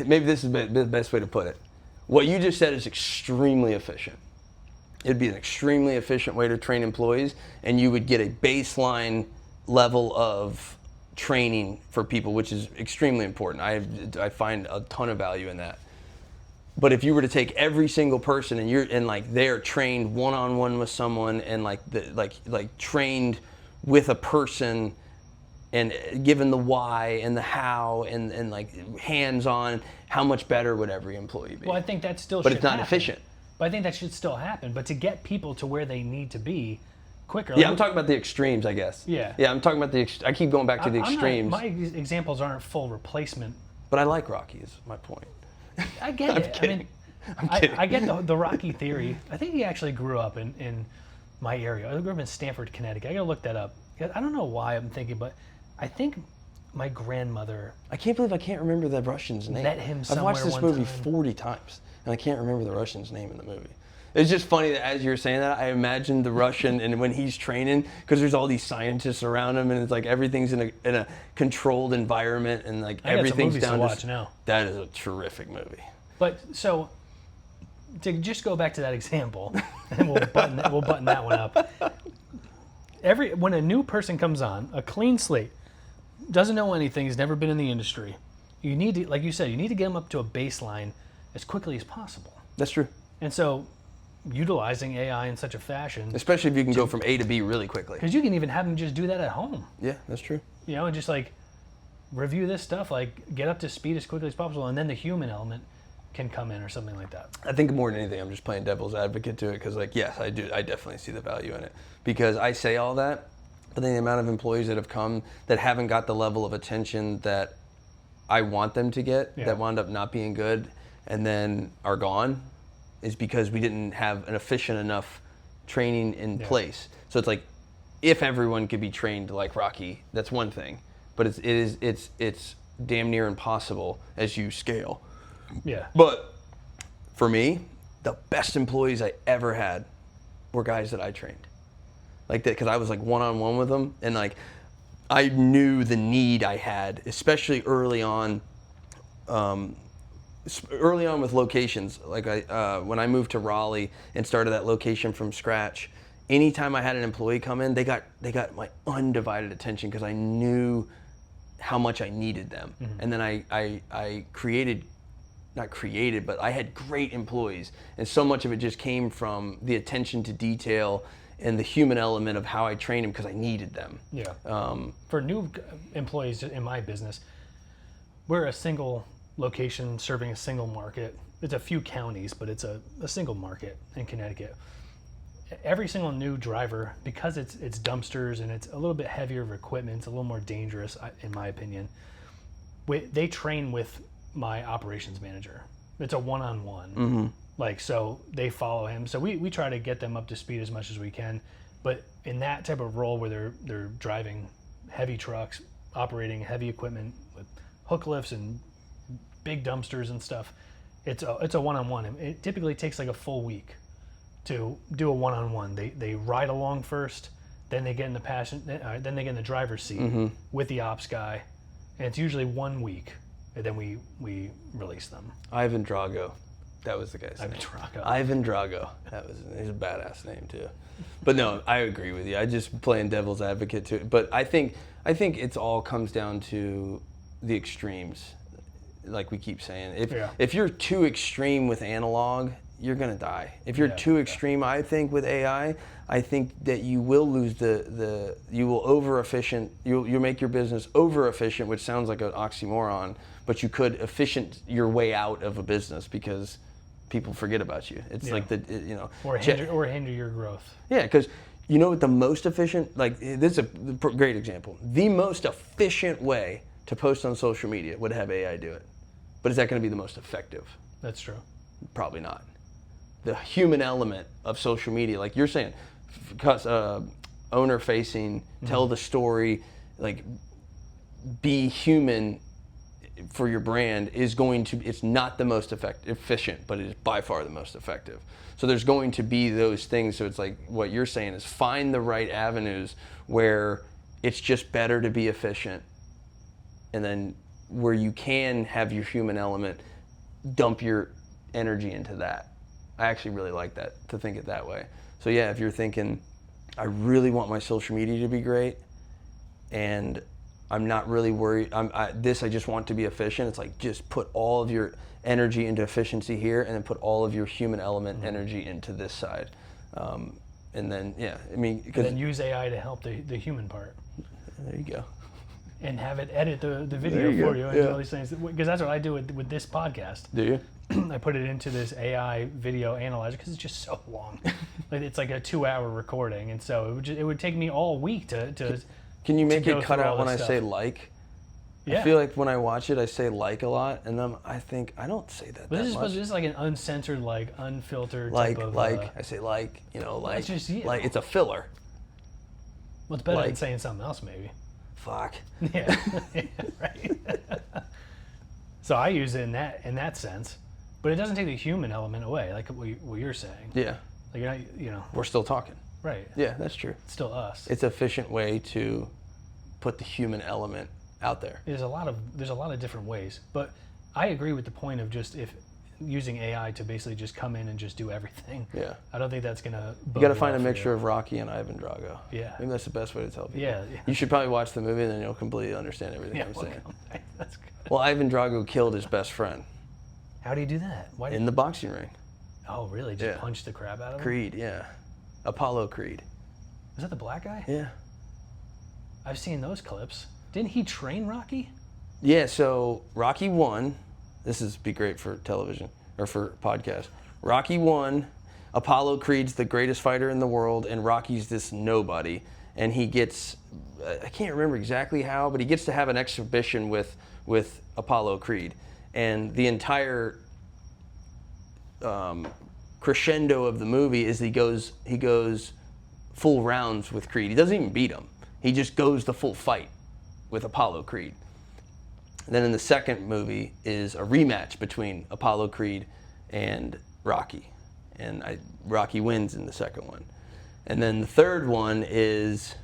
maybe this is the best way to put it. What you just said is extremely efficient. It'd be an extremely efficient way to train employees, and you would get a baseline level of training for people, which is extremely important. I find a ton of value in that. But if you were to take every single person and like they're trained one-on-one with someone and like trained with a person and given the why and the how and like hands-on, how much better would every employee be? Well, I think that still but should it's not happen. efficient. But I think that should still happen. But to get people to where they need to be quicker. Yeah, I'm talking about the extremes, I guess. Yeah. Yeah, I'm talking about I keep going back to the extremes. My examples aren't full replacement. But I like Rocky is my point. I get it. Kidding. I get the Rocky theory. I think he actually grew up in my area. I grew up in Stamford, Connecticut. I gotta look that up. I don't know why I'm thinking, but I think my grandmother. I can't believe I can't remember the Russian's name. Met him I've watched this somewhere movie one time. 40 times, and I can't remember the Russian's name in the movie. It's just funny that as you're saying that, I imagined the Russian and when he's training, because there's all these scientists around him, and it's like everything's in a controlled environment, and like everything's down to watch now. That is a terrific movie. But so to just go back to that example, and we'll button that one up. When a new person comes on, a clean slate, doesn't know anything, has never been in the industry, you need to, like you said, you need to get them up to a baseline as quickly as possible. That's true. And so utilizing AI in such a fashion, especially if you can go from A to B really quickly. Because you can even have them just do that at home. Yeah, that's true. You know, and just like review this stuff, like get up to speed as quickly as possible, and then the human element can come in or something like that. I think more than anything, I'm just playing devil's advocate to it because, like, yes, I do. I definitely see the value in it because I say all that, but then the amount of employees that have come that haven't got the level of attention that I want them to get, that wound up not being good, and then are gone, is because we didn't have an efficient enough training in place. So it's like, if everyone could be trained like Rocky, that's one thing, but it's damn near impossible as you scale. Yeah. But for me, the best employees I ever had were guys that I trained, like that, because I was like one-on-one with them, and like I knew the need I had, especially early on. Early on with locations, like when I moved to Raleigh and started that location from scratch, anytime I had an employee come in, they got my undivided attention because I knew how much I needed them. Mm-hmm. And then I but I had great employees, and so much of it just came from the attention to detail and the human element of how I trained them because I needed them. Yeah. For new employees in my business, we're a single location serving a single market. It's a few counties, but it's a single market in Connecticut. Every single new driver, because it's dumpsters and it's a little bit heavier of equipment, it's a little more dangerous, in my opinion. They train with my operations manager. It's a one-on-one. Mm-hmm. Like, so they follow him. So we try to get them up to speed as much as we can. But in that type of role where they're driving heavy trucks, operating heavy equipment with hook lifts and big dumpsters and stuff, it's a one-on-one. It typically takes like a full week to do a one-on-one. They ride along first, then they get in the then they get in the driver's seat with the ops guy, and it's usually 1 week, and then we release them. Ivan Drago, that was the guy's name. Ivan Drago. He's a badass name too. But no, I agree with you. I just playing devil's advocate too. But I think it's all comes down to the extremes. Like we keep saying, if you're too extreme with analog, you're gonna die. If you're too extreme, I think with AI, I think that you will lose you will over efficient. You'll make your business over efficient, which sounds like an oxymoron, but you could efficient your way out of a business because people forget about you. It's like or hinder your growth. Yeah, because you know what the most efficient, like this is a great example. The most efficient way to post on social media would have AI do it. But is that going to be the most effective? That's true. Probably not. The human element of social media, like you're saying, owner facing, tell the story, like be human for your brand it's not the most efficient, but it is by far the most effective. So there's going to be those things. So it's like what you're saying is find the right avenues where it's just better to be efficient, and then where you can have your human element, dump your energy into that. I actually really like that, to think it that way. So yeah, if you're thinking, I really want my social media to be great, and I'm not really worried, I just want to be efficient. It's like, just put all of your energy into efficiency here, and then put all of your human element energy into this side. And then, yeah, I mean, and then use AI to help the human part. There you go. And have it edit the video for you and do all these things. Because that's what I do with this podcast. Do you? I put it into this AI video analyzer because it's just so long. It's like a 2-hour recording, and so it would take me all week to. Can you make it cut out when I stuff. say like? Yeah. I feel like when I watch it, I say like a lot, and then I think I don't say that. But this is like an uncensored, like unfiltered like, type of. I say like, like. It's just, like it's a filler. Well, it's better than saying something else, maybe. Fuck. Yeah. Right. So I use it in that sense, but it doesn't take the human element away, like what you're saying. Yeah. Like you're not, We're still talking. Right. Yeah, that's true. It's still us. It's an efficient way to put the human element out there. There's a lot of different ways, but I agree with the point of just if using AI to basically just come in and just do everything. Yeah. I don't think that's gonna. You got to find a mixture of Rocky and Ivan Drago. Yeah. Maybe that's the best way to tell people. Yeah. You should probably watch the movie, and then you'll completely understand everything I'm saying. That's good. Well, Ivan Drago killed his best friend How do you do that? Why in the boxing ring. Oh, really? Just punch the crap out of him? Creed, yeah. Apollo Creed. Is that the black guy? Yeah. I've seen those clips. Didn't he train Rocky? Yeah, so Rocky 1, this is be great for television, or for podcast. Rocky 1, Apollo Creed's the greatest fighter in the world, and Rocky's this nobody. And he gets, I can't remember exactly how, but he gets to have an exhibition with Apollo Creed. And the entire crescendo of the movie is he goes full rounds with Creed. He doesn't even beat him. He just goes the full fight with Apollo Creed. And then in the second movie is a rematch between Apollo Creed and Rocky. And Rocky wins in the second one. And then the third one is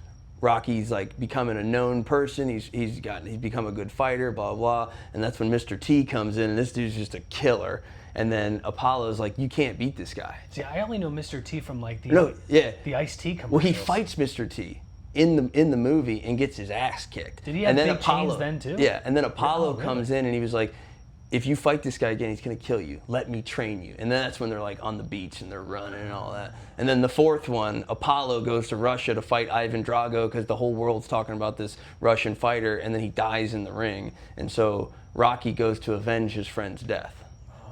Rocky's like becoming a known person. He's become a good fighter, blah, blah. And that's when Mr. T comes in, and this dude's just a killer. And then Apollo's like, you can't beat this guy. See, I only know Mr. T from like the Ice T commercials. Well, he fights Mr. T in the movie and gets his ass kicked. Did he have big chains then too? Yeah, and then Apollo comes in and he was like, if you fight this guy again, he's gonna kill you. Let me train you. And then that's when they're like on the beach and they're running and all that. And then the fourth one, Apollo goes to Russia to fight Ivan Drago because the whole world's talking about this Russian fighter, and then he dies in the ring. And so Rocky goes to avenge his friend's death.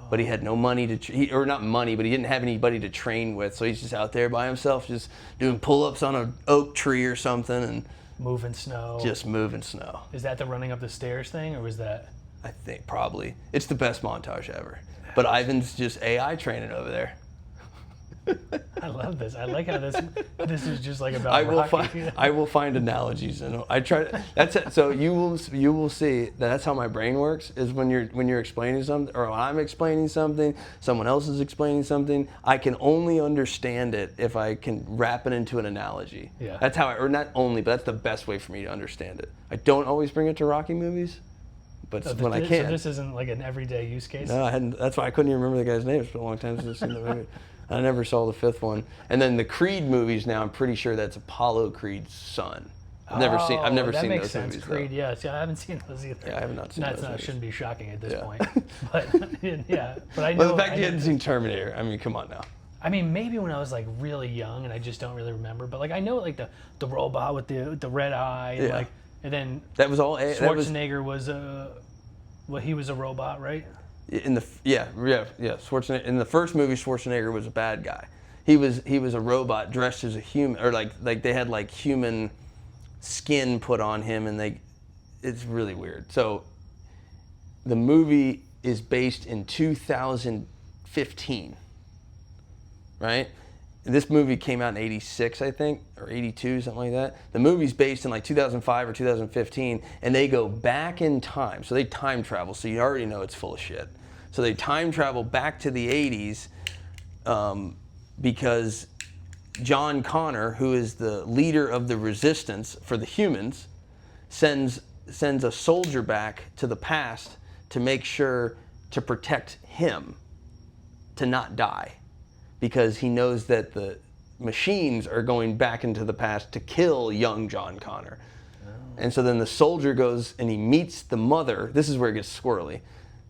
But he had no money or not money, but he didn't have anybody to train with. So he's just out there by himself, just doing pull-ups on an oak tree or something and moving snow. Just moving snow. Is that the running up the stairs thing, or was that? I think probably. It's the best montage ever. But Ivan's just AI training over there. I love this. I like how this is just like about Rocky. I will find analogies, and I try to. That's it. So you will see that's how my brain works. Is when you're explaining something, or when I'm explaining something, someone else is explaining something. I can only understand it if I can wrap it into an analogy. Yeah. That's how or not only, but that's the best way for me to understand it. I don't always bring it to Rocky movies, but when I can. So this isn't like an everyday use case. No, I hadn't. That's why I couldn't even remember the guy's name. It's been a long time since I've seen the movie. I never saw the fifth one. And then the Creed movies now, I'm pretty sure that's Apollo Creed's son. I've never seen those movies. That makes sense. Creed, yes. Yeah, I haven't seen those either. Yeah, I have not seen those movies. Shouldn't be shocking at this point. But yeah, but I know. Well, the fact you hadn't seen Terminator, I mean, come on now. I mean, maybe when I was like really young and I just don't really remember. But like I know like the robot with the red eye, and, like, and then that was all. Schwarzenegger was he was a robot, right? Schwarzenegger in the first movie, Schwarzenegger was a bad guy. He was a robot dressed as a human, or like they had like human skin put on him, and it's really weird. So the movie is based in 2015, right? This movie came out in 86, I think, or 82, something like that. The movie's based in like 2005 or 2015, and they go back in time. So they time travel, so you already know it's full of shit. So they time travel back to the 80s because John Connor, who is the leader of the resistance for the humans, sends sends a soldier back to the past to make sure to protect him to not die, because he knows that the machines are going back into the past to kill young John Connor. And so then the soldier goes and he meets the mother. This is where it gets squirrely.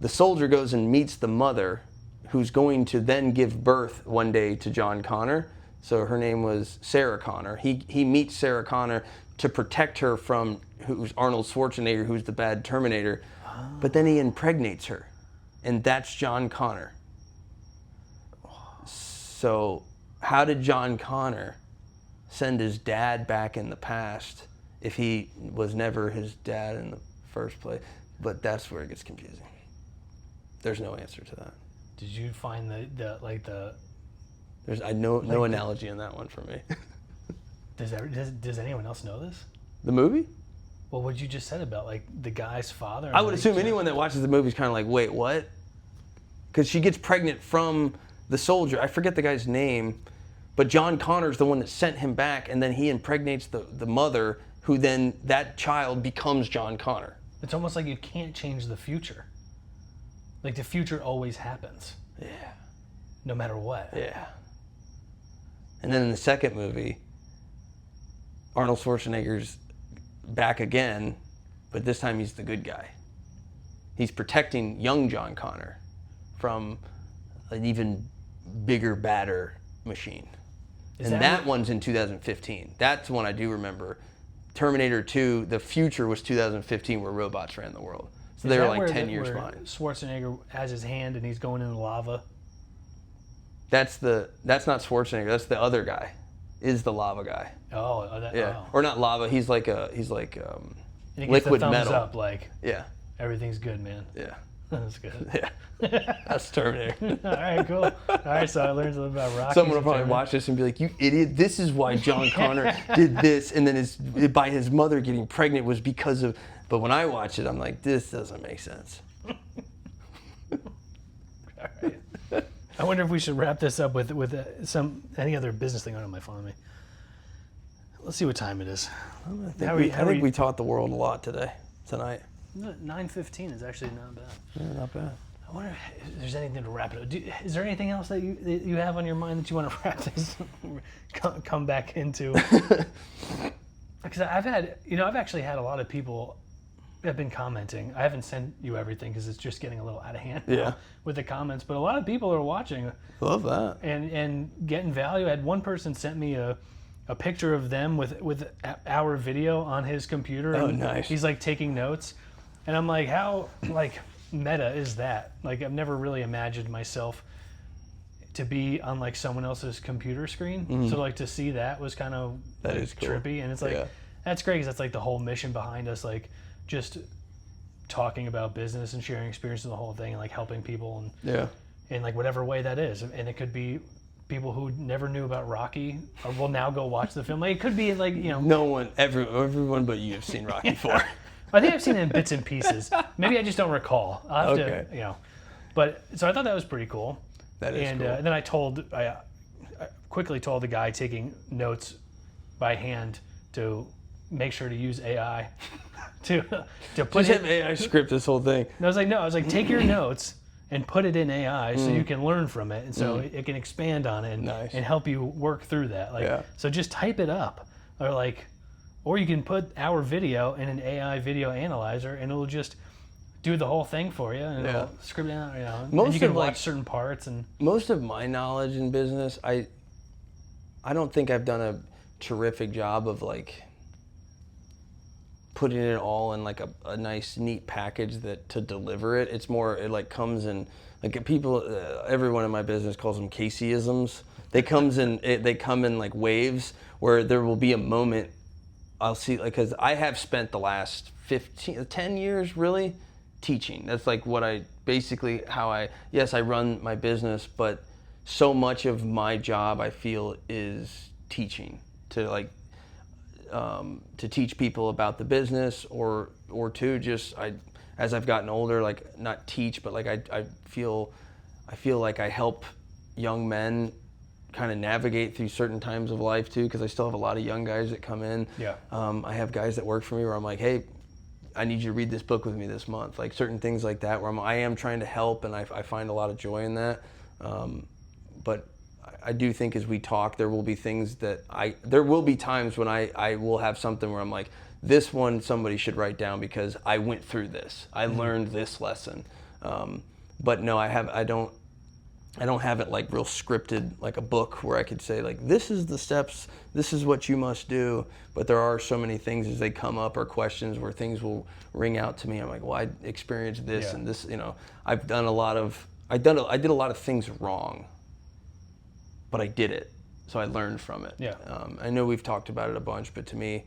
The soldier goes and meets the mother, who's going to then give birth one day to John Connor. So her name was Sarah Connor. He meets Sarah Connor to protect her from who's Arnold Schwarzenegger, who's the bad Terminator. But then he impregnates her, and that's John Connor. So how did John Connor send his dad back in the past if he was never his dad in the first place? But that's where it gets confusing. There's no answer to that. Did you find the There's no analogy in that one for me. Does anyone else know this? The movie? Well, what you just said about like the guy's father. I would assume anyone that watches the movie is kind of like, wait, what? Because she gets pregnant from the soldier. I forget the guy's name, but John Connor's the one that sent him back, and then he impregnates the mother, who then that child becomes John Connor. It's almost like you can't change the future. Like the future always happens. Yeah. No matter what. Yeah. And then in the second movie, Arnold Schwarzenegger's back again, but this time he's the good guy. He's protecting young John Connor from an even bigger, badder machine. And that one's in 2015. That's one I do remember. Terminator 2, the future was 2015, where robots ran the world. So they were like 10 years behind. Schwarzenegger has his hand and he's going in the lava. That's not Schwarzenegger. That's the other guy. Is the lava guy? Yeah. Oh. Or not lava. He's like and he gets liquid the thumbs metal. Up, like everything's good, man. Yeah. That's good. Yeah. That's Terminator. All right, cool. All right, so I learned a little about Rocky. Someone will probably watch this and be like, "You idiot! This is why John Connor did this," and then by his mother getting pregnant was because of. But when I watch it, I'm like, "This doesn't make sense." All right. I wonder if we should wrap this up with any other business thing. I don't mind following me. Let's see what time it is. I think we taught the world a lot tonight. 9:15 is actually not bad. Yeah, not bad. I wonder if there's anything to wrap it up. Is there anything else that you have on your mind that you want to wrap this come back into? Because I've actually had a lot of people have been commenting. I haven't sent you everything because it's just getting a little out of hand with the comments. But a lot of people are watching. Love that. And getting value. I had one person sent me a picture of them with our video on his computer. Oh, and nice. He's like taking notes. And I'm like, how meta is that? Like, I've never really imagined myself to be on like someone else's computer screen. Mm-hmm. So like to see that was kind of is cool. Trippy. And it's like, that's great because that's like the whole mission behind us. Like just talking about business and sharing experience and the whole thing and like helping people and in like whatever way that is. And it could be people who never knew about Rocky or will now go watch the film. Like it could be like, no one, everyone but you have seen Rocky 4. I think I've seen it in bits and pieces. Maybe I just don't recall. I'll have to, But so I thought that was pretty cool. That is cool. And then I quickly told the guy taking notes by hand to make sure to use AI to put just have AI script this whole thing. And I was like, take your notes and put it in AI so you can learn from it, and so it can expand on it and help you work through that. So just type it up, or you can put our video in an AI video analyzer, and it'll just do the whole thing for you, and it'll script it out. And you can watch certain parts. And most of my knowledge in business, I don't think I've done a terrific job of putting it all in a nice, neat package to deliver it. It's more it comes in people. Everyone in my business calls them Caseyisms. They come in waves where there will be a moment. I'll see, because I have spent the last 10 years really teaching. That's what I basically I run my business, but so much of my job I feel is teaching to teach people about the business or to just as I've gotten older, not teach, but I feel like I help young men kind of navigate through certain times of life too, because I still have a lot of young guys that come in. I have guys that work for me where I'm like, hey, I need you to read this book with me this month. Like certain things like that where I am trying to help, and I find a lot of joy in that. But I do think as we talk, there will be things that there will be times when I will have something where I'm like, this one somebody should write down because I went through this. I learned this lesson. But no, I don't have it like real scripted like a book where I could say like, this is the steps, this is what you must do. But there are so many things as they come up or questions where things will ring out to me. I'm like, well, I experienced this and this, I did a lot of things wrong, but I did it. So I learned from it. Yeah. I know we've talked about it a bunch, but to me,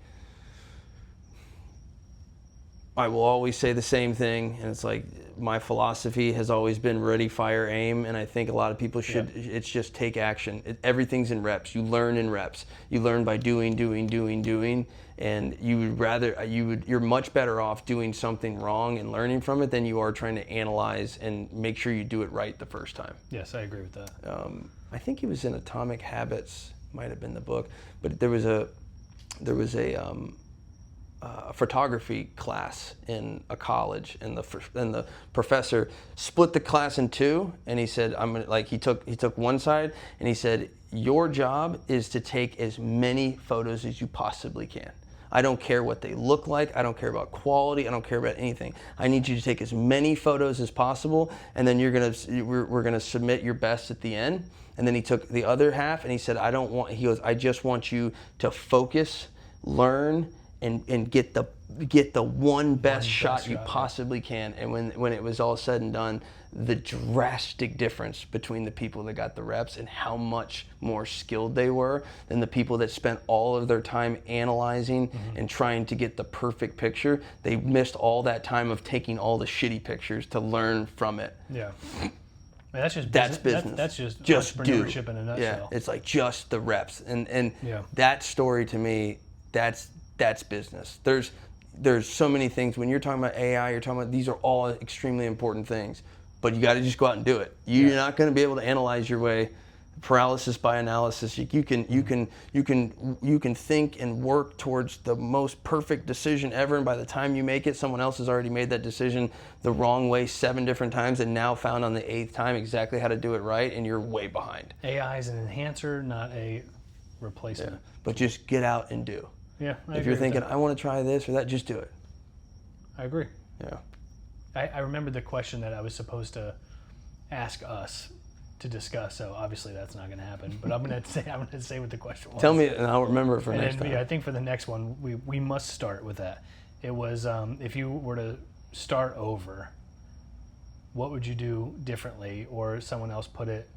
I will always say the same thing, and it's like my philosophy has always been ready, fire, aim, and I think a lot of people should, it's just take action. Everything's in reps. You learn in reps. You learn by doing, and you're much better off doing something wrong and learning from it than you are trying to analyze and make sure you do it right the first time. Yes, I agree with that. I think he was in Atomic Habits, might have been the book, but there was a photography class in a college, and the professor split the class in two, and he said, he took one side, and he said, your job is to take as many photos as you possibly can. I don't care what they look like. I don't care about quality. I don't care about anything. I need you to take as many photos as possible, and then we're gonna submit your best at the end. And then he took the other half, and he said, I just want you to focus, learn, and get the one best shot you possibly can. And when it was all said and done, the drastic difference between the people that got the reps and how much more skilled they were than the people that spent all of their time analyzing and trying to get the perfect picture. They missed all that time of taking all the shitty pictures to learn from it. Yeah. Man, that's just business. That's just entrepreneurship in a nutshell. Yeah, it's like just the reps. And that story to me, that's business. There's so many things. When you're talking about AI, you're talking about, these are all extremely important things, but you got to just go out and do it. You're not going to be able to analyze your way. Paralysis by analysis. You can think and work towards the most perfect decision ever, and by the time you make it, someone else has already made that decision the wrong way 7 different times, and now found on the 8th time exactly how to do it right, and you're way behind. AI is an enhancer, not a replacement. Yeah. But just get out and do. Yeah, if you're thinking, I want to try this or that, just do it. I agree. Yeah. I remember the question that I was supposed to ask us to discuss, so obviously that's not going to happen. But I'm going to say what the question was. Tell me, and I'll remember it for next time. Yeah, I think for the next one, we must start with that. It was, if you were to start over, what would you do differently? Or someone else put it,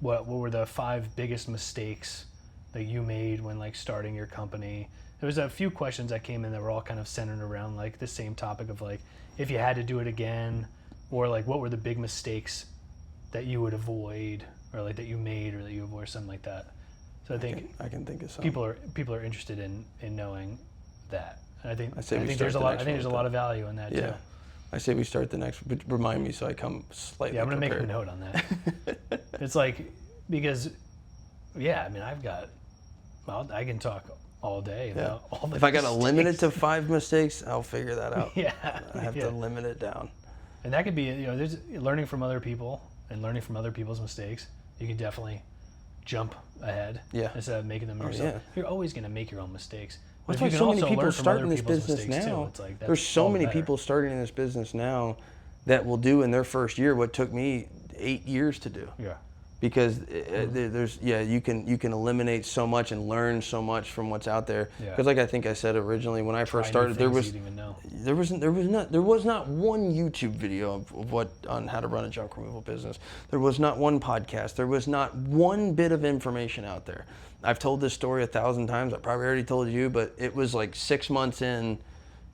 what were the 5 biggest mistakes that you made when like starting your company? There was a few questions that came in that were all kind of centered around like the same topic of like, if you had to do it again, or like what were the big mistakes that you would avoid, or like that you made or that you avoid, something like that. So I think I can think of some. People are interested in knowing that. And I think there's a lot of value in that too. I say we start the next, but remind me so I come slightly I'm going to prepared. make a note on that. It's like, because I mean, I can talk all day about all the If I got to mistakes. limit it to 5 mistakes, I'll figure that out. I have to limit it down. And that could be, there's learning from other people and learning from other people's mistakes. You can definitely jump ahead instead of making them yourself. You're always going to make your own mistakes. That's why so many people starting this business now. There's so many people starting in this business now that will do in their first year what took me 8 years to do. Yeah. Because you can eliminate so much and learn so much from what's out there. Because like I think I said originally when I first started, there was not one YouTube video of on how to run a junk removal business. There was not one podcast. There was not one bit of information out there. I've told this story 1,000 times. I probably already told you, but it was like 6 months in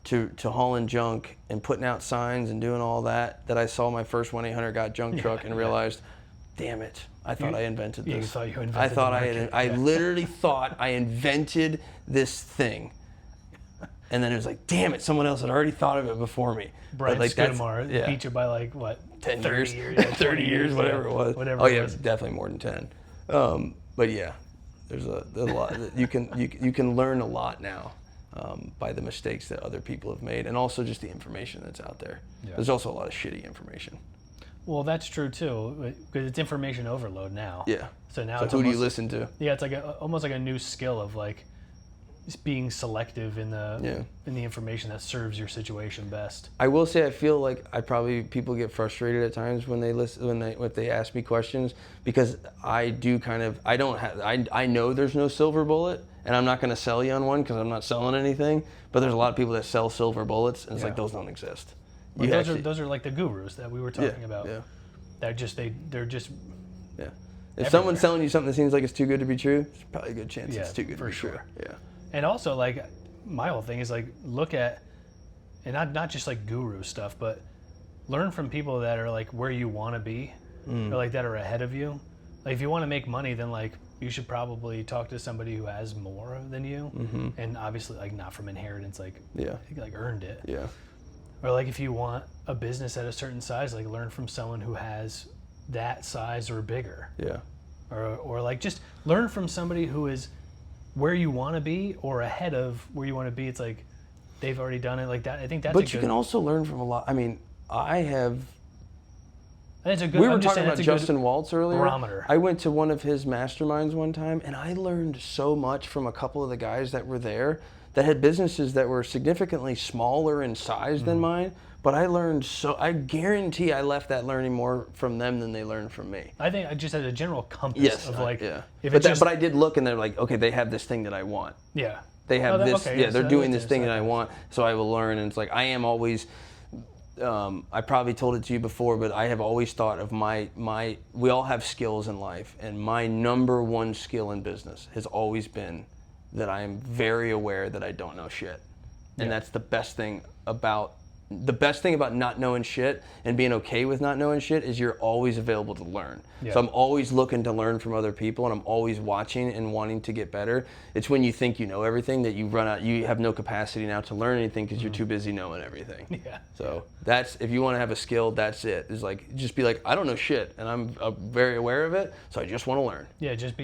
to hauling junk and putting out signs and doing all that I saw my first 1-800-GOT junk truck and realized, damn it, I thought I invented this. You thought you invented the market. I literally thought I invented this thing. And then it was like, damn it, someone else had already thought of it before me. Brian Scudamore beat you by like, what, 10 30 years? 30 years, whatever it was. It was. Definitely more than 10. But yeah, there's a lot. You can learn a lot now. by the mistakes that other people have made, and also just the information that's out there. Yeah. There's also a lot of shitty information. Well, that's true too, because it's information overload now. Yeah. So now So it's who do you almost, listen to? yeah, it's like almost like a new skill of like just being selective in the information that serves your situation best. I will say I feel like people get frustrated at times when they if they ask me questions, because I know there's no silver bullet, and I'm not going to sell you on one because I'm not selling anything. But there's a lot of people that sell silver bullets, and it's like those don't exist. Well, those are like the gurus that we were talking about. Yeah. They're just If someone's selling you something that seems like it's too good to be true, there's probably a good chance it's too good to be true. Yeah. And also, like, my whole thing is like look at, and not just like guru stuff, but learn from people that are like where you want to be, or like that are ahead of you. Like if you want to make money, then like you should probably talk to somebody who has more than you, and obviously like not from inheritance, like like earned it. Yeah. Or like if you want a business at a certain size, like learn from someone who has that size or bigger. Yeah. Or like just learn from somebody who is where you want to be or ahead of where you want to be. It's like they've already done it like that. I think that's. But you can also learn from a lot. I mean, That's a good. We were talking about Justin Waltz earlier. Barometer. I went to one of his masterminds one time, and I learned so much from a couple of the guys that were there that had businesses that were significantly smaller in size than mine. But I learned I guarantee I left that learning more from them than they learned from me. I think I just had a general compass of like. But I did look, and they're like, okay, they have this thing that I want. Yeah. They have this. Okay, they're doing this thing that I want, so I will learn. And it's like I am always. I probably told it to you before, but I have always thought of we all have skills in life, and my number one skill in business has always been that I am very aware that I don't know shit. And that's the best thing about not knowing shit and being okay with not knowing shit is you're always available to learn. Yeah. So I'm always looking to learn from other people, and I'm always watching and wanting to get better. It's when you think you know everything that you run out, you have no capacity now to learn anything because you're too busy knowing everything. Yeah. So that's, if you want to have a skill, that's it. It's like, just be like, I don't know shit, and I'm very aware of it, so I just want to learn. Yeah, just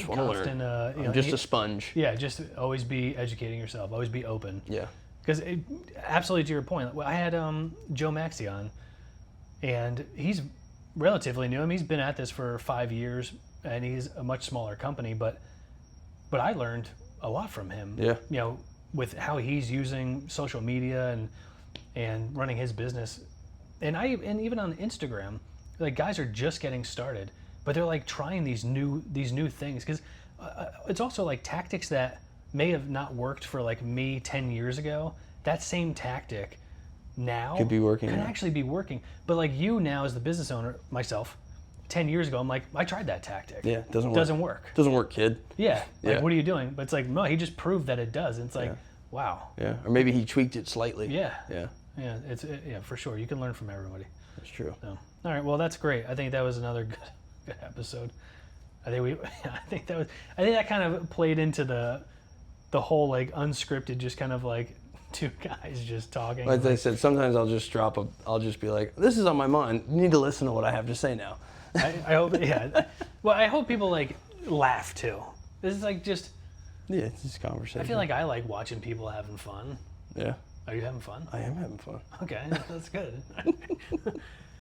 want to learn. I'm just a sponge. Yeah, just always be educating yourself, always be open. Yeah. Because absolutely to your point, I had Joe Maxey on, and he's relatively new. I mean, he's been at this for 5 years, and he's a much smaller company. But I learned a lot from him. Yeah. You know, with how he's using social media and running his business, and even on Instagram, like guys are just getting started, but they're like trying these new things because it's also like tactics that may have not worked for like me 10 years ago. That same tactic now could actually be working. But like you now as the business owner, myself, 10 years ago, I'm like, I tried that tactic. Yeah, it doesn't work. Doesn't work, kid. Yeah. Like, what are you doing? But it's like, no, he just proved that it does. And it's like, wow. Yeah. Or maybe he tweaked it slightly. Yeah. Yeah. Yeah, for sure. You can learn from everybody. That's true. So, all right. Well, that's great. I think that was another good episode. I think that kind of played into the whole like unscripted, just kind of like two guys just talking. Like I said, sometimes I'll just be like, this is on my mind. You need to listen to what I have to say now. I hope, yeah. Well, I hope people like laugh too. This is like just. Yeah, it's just conversation. I feel like I like watching people having fun. Yeah. Are you having fun? I am having fun. Okay, that's good.